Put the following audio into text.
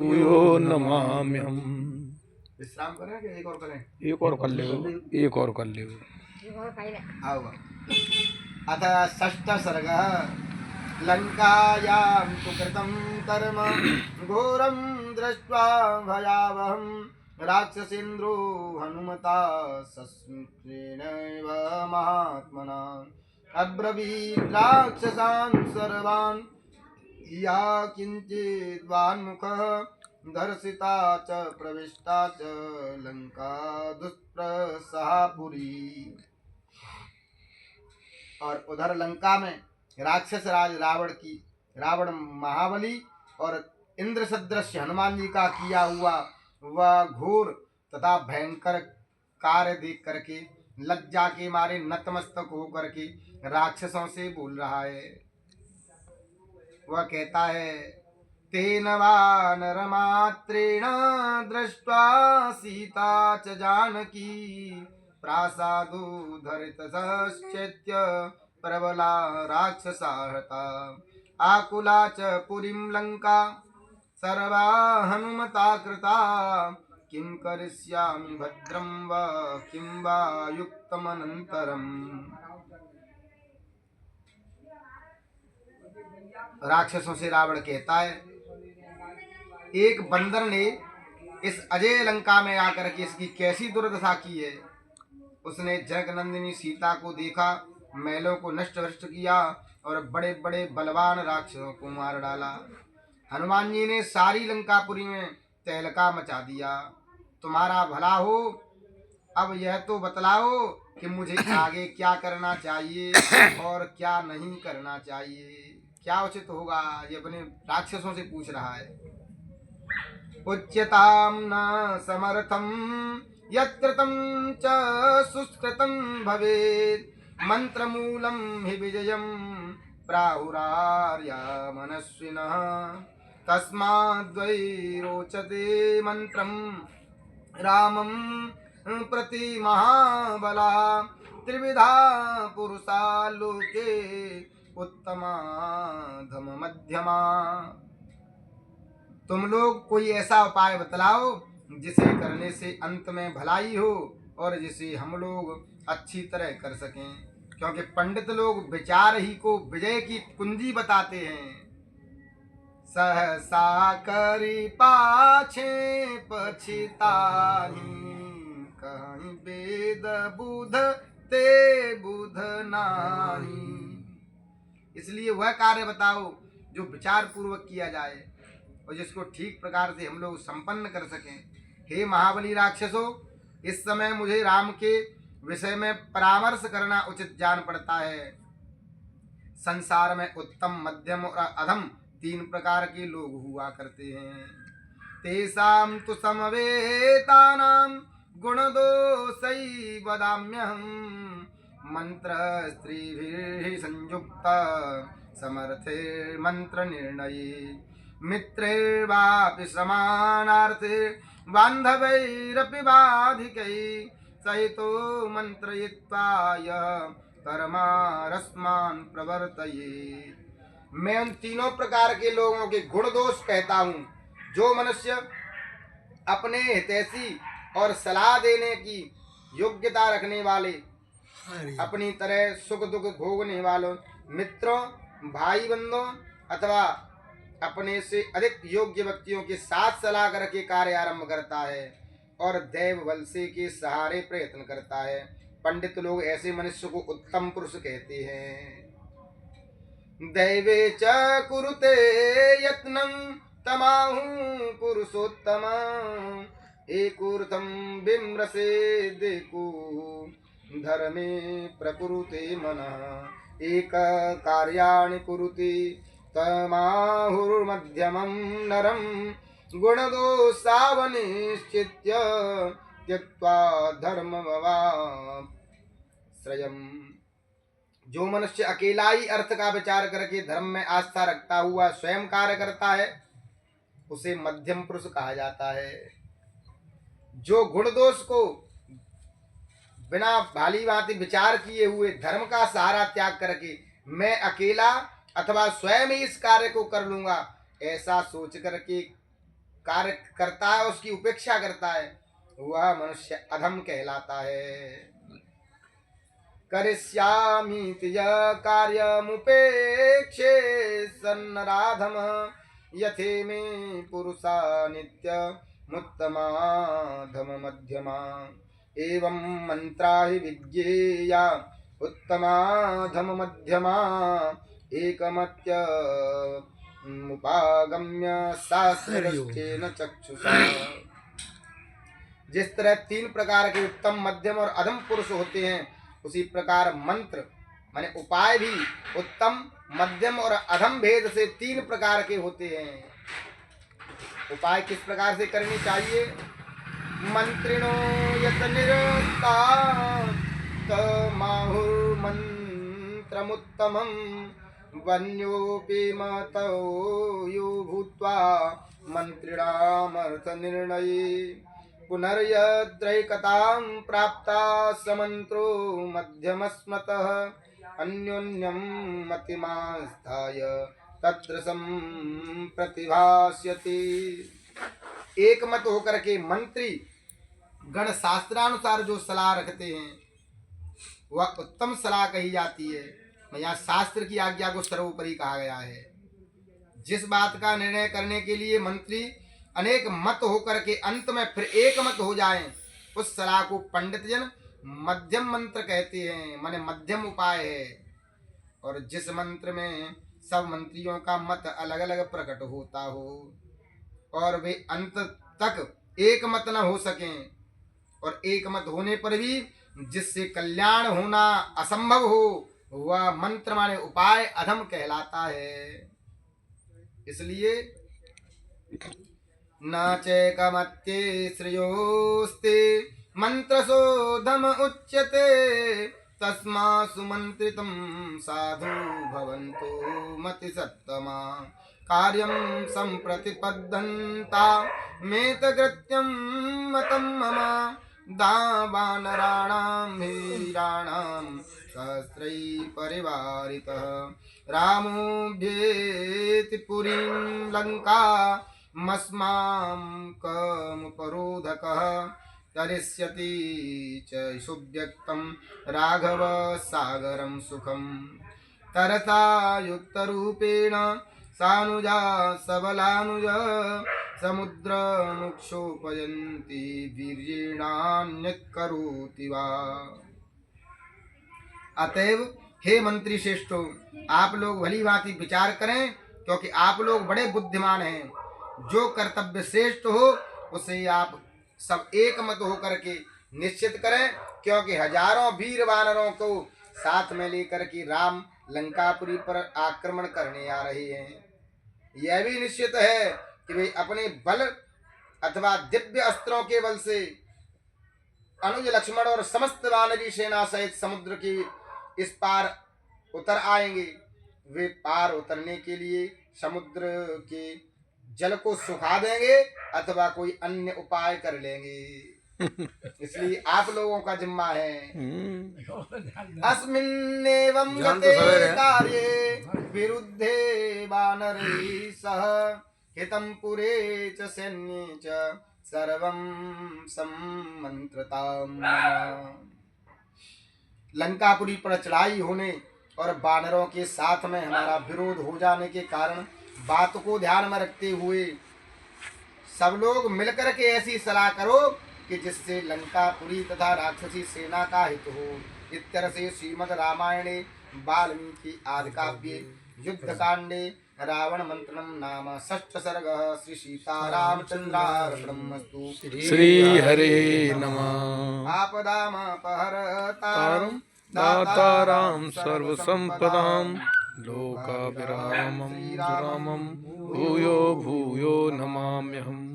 यो नमाम्यहम्। विश्राम करें कि एक और करें? एक और कर ले, एक और कर ले। आओ। अथ षष्ठ सर्ग लंकायां तु कृतं कर्म घोरं दृष्ट्वा भयावहं राक्षसेन्द्रो हनुमता सस्मित्रेणैव महात्मना अब्रवीत् राक्षसान् सर्वान् या किञ्चिद्वान्मुखः दर्शिता च प्रविष्टा च लंका दुष्प्रसहा पुरी। और उधर लंका में राक्षस राज रावण महाबली और इंद्र सदृश हनुमान जी का किया हुआ वह घोर तथा भयंकर कार्य देख करके लज्जा के मारे नतमस्तक होकर के राक्षसों से बोल रहा है। वह कहता है, तेन वानरमात्रेण दृष्ट्वा सीता च जानकी प्रासादोद्धरितश्चैत्य प्रबला राक्षसा हता आकुला च पुरीं लंका सर्वा हनुमता कृता किं करिष्यामि भद्रं वा किं वा युक्तमनन्तरम्। राक्षसों से रावण कहता है, एक बंदर ने इस अजय लंका में आकर के इसकी कैसी दुर्दशा की है। उसने जनकनंदिनी सीता को देखा, महलों को नष्ट भ्रष्ट किया और बड़े बड़े बलवान राक्षसों को मार डाला। हनुमान जी ने सारी लंकापुरी में तहलका मचा दिया। तुम्हारा भला हो, अब यह तो बतलाओ कि मुझे आगे क्या करना चाहिए और क्या नहीं करना चाहिए, क्या उचित होगा। ये अपने राक्षसों से पूछ रहा है। उच्यतां न समर्थं यत्कृतं च सुकृतं भवेत् मंत्रमूलं हि विजयं प्राहुरार्या मनस्विनः तस्माद्वै रोचते मंत्रं रामं प्रति महाबला त्रिविधा पुरुषा लोके उत्तमा धम मध्यमा। तुम लोग कोई ऐसा उपाय बतलाओ जिसे करने से अंत में भलाई हो और जिसे हम लोग अच्छी तरह कर सकें, क्योंकि पंडित लोग विचार ही को विजय की कुंजी बताते हैं। सहसा करी पाछे पछिताही कहीं वेद बुध ते बुध नाही। इसलिए वह कार्य बताओ जो विचार पूर्वक किया जाए और जिसको ठीक प्रकार से हम लोग संपन्न कर सकें। हे महाबली राक्षसों, इस समय मुझे राम के विषय में परामर्श करना उचित जान पड़ता है। संसार में उत्तम, मध्यम और अधम तीन प्रकार के लोग हुआ करते हैं। तेषां तु समवेतानां गुणदोषै वदाम्यहम् मंत्र स्त्रीभिः संयुक्त समर्थे मंत्र निर्णये मित्रैर्वापि समानार्थे बान्धवैरपि बाधिकै सहितो मंत्रयित्वा यः कर्मारस्मान् प्रवर्तयेत्। मैं उन तीनों प्रकार के लोगों के गुण दोष कहता हूँ। जो मनुष्य अपने हितैषी और सलाह देने की योग्यता रखने वाले, अपनी तरह सुख दुख भोगने वालों, मित्रों, भाई बंधुओं अथवा अपने से अधिक योग्य व्यक्तियों के साथ सलाह करके कार्य आरंभ करता है और दैव बल से के सहारे प्रयत्न करता है, पंडित लोग ऐसे मनुष्य को उत्तम पुरुष कहते हैं। दैवे च कुरुते यत्नं तमाहु पुरुषोत्तम एकूर्थं बिम्रसे देखो धर्मे प्रकुरुते मनः एक कार्याणि कुरुते तमाहुर्मध्यमं नरं गुणदोषावनिश्चित्य त्यक्त्वा धर्ममवाश्रयम्। जो मनुष्य अकेला ही अर्थ का विचार करके धर्म में आस्था रखता हुआ स्वयं कार्य करता है उसे मध्यम पुरुष कहा जाता है। जो गुण दोष को बिना भाली भांति विचार किए हुए धर्म का सहारा त्याग करके मैं अकेला अथवा स्वयं ही इस कार्य को कर लूंगा ऐसा सोच करके कार्य करता है, उसकी उपेक्षा करता है, वह मनुष्य अधम कहलाता है। करिष्यामीति यः कार्यमुपेक्षे सन्नराधम यथे मे पुरुषा नित्यमुत्तमाधम मध्यमा एवं मंत्रा हि विज्ञेया उत्तमाधम मध्यमा एकमत्य मुपागम्य शास्त्रदृष्टेन चक्षुषा। जिस तरह 3 प्रकार के उत्तम, मध्यम और अधम पुरुष होते हैं, उसी प्रकार मंत्र माने उपाय भी उत्तम, मध्यम और अधम भेद से 3 प्रकार के होते हैं। उपाय किस प्रकार से करनी चाहिए? मंत्रिणो यत निरता माहुर्मन्त्रमुत्तमं वन्योऽपि मतौ यो भूत्वा मंत्रिणामर्थ निर्णये पुनर्यत्रैकतां प्राप्ता समन्त्रो मध्यमस्मतः अन्योन्यं मतिमास्थाय तत्र प्रतिभास्यति। एक मत होकर के मंत्री गण शास्त्रानुसार जो सलाह रखते हैं वह उत्तम सलाह कही जाती है। यहाँ शास्त्र की आज्ञा को सर्वोपरि कहा गया है। जिस बात का निर्णय करने के लिए मंत्री अनेक मत होकर के अंत में फिर एक मत हो जाएं, उस सलाह को पंडित जन मध्यम मंत्र कहते हैं, माने मध्यम उपाय है। और जिस मंत्र में सब मंत्रियों का मत अलग अलग प्रकट होता हो और वे अंत तक एक मत न हो सकें, और एक मत होने पर भी जिससे कल्याण होना असंभव हो, वह मंत्र माने उपाय अधम कहलाता है। इसलिए न चैकमत्ये श्रेयोस्ते मंत्रशोधम उच्यते तस्मा सुमंत्रितं साधु भवन्तो मति सत्तमा कार्यं संप्रतिपद्यन्ता मेतकृत्यं मतं मम दावानराणां वीराणां सहस्रै परिवारितः रामोऽभ्येति पुरीं लङ्का मस्मां कमुपरोधकः तरिष्यति च सुव्यक्तं राघव सागरं सुखं तरसा युक्तरूपेण सानुजा सबलानुज समुद्रमुक्षोपयन्ति वीर्येणान्यत् करोति वा। अतएव हे मंत्री श्रेष्ठो, आप लोग भली भांति विचार करें, क्योंकि आप लोग बड़े बुद्धिमान हैं। जो कर्तव्य श्रेष्ठ हो उसे आप सब एक मत होकर के निश्चित करें, क्योंकि हजारों वीर वानरों को साथ में लेकर के राम लंकापुरी पर आक्रमण करने आ रहे हैं। यह भी निश्चित है कि वे अपने बल अथवा दिव्य अस्त्रों के बल से अनुज लक्ष्मण और समस्त वानरी सेना सहित समुद्र के इस पार उतर आएंगे। वे पार उतरने के लिए समुद्र के जल को सुखा देंगे अथवा कोई अन्य उपाय कर लेंगे। इसलिए आप लोगों का जिम्मा है। अस्मिन्नेवं गते कार्ये विरुद्धे वानरैः सह हितं पुरे च सैन्ये च सर्वं सम्मन्त्रताम्। लंकापुरी पर चढ़ाई होने और वानरों के साथ में हमारा विरोध हो जाने के कारण बात को ध्यान में रखते हुए सब लोग मिलकर के ऐसी सलाह करो कि जिससे लंकापुरी तथा राक्षसी सेना का हित हो। इस तरह से श्रीमद् रामायणे वाल्मीकि आदि काव्ये युद्ध कांडे रावण मंत्रणम नाम षष्ठ सर्ग। श्री सीतारामचंद्रार्पणमस्तु। श्री हरे नमः। आपदामपहर्तारं दातारां सर्वसंपदां लोकाभिरामं रामं भूयो भूयो नमाम्यहम्।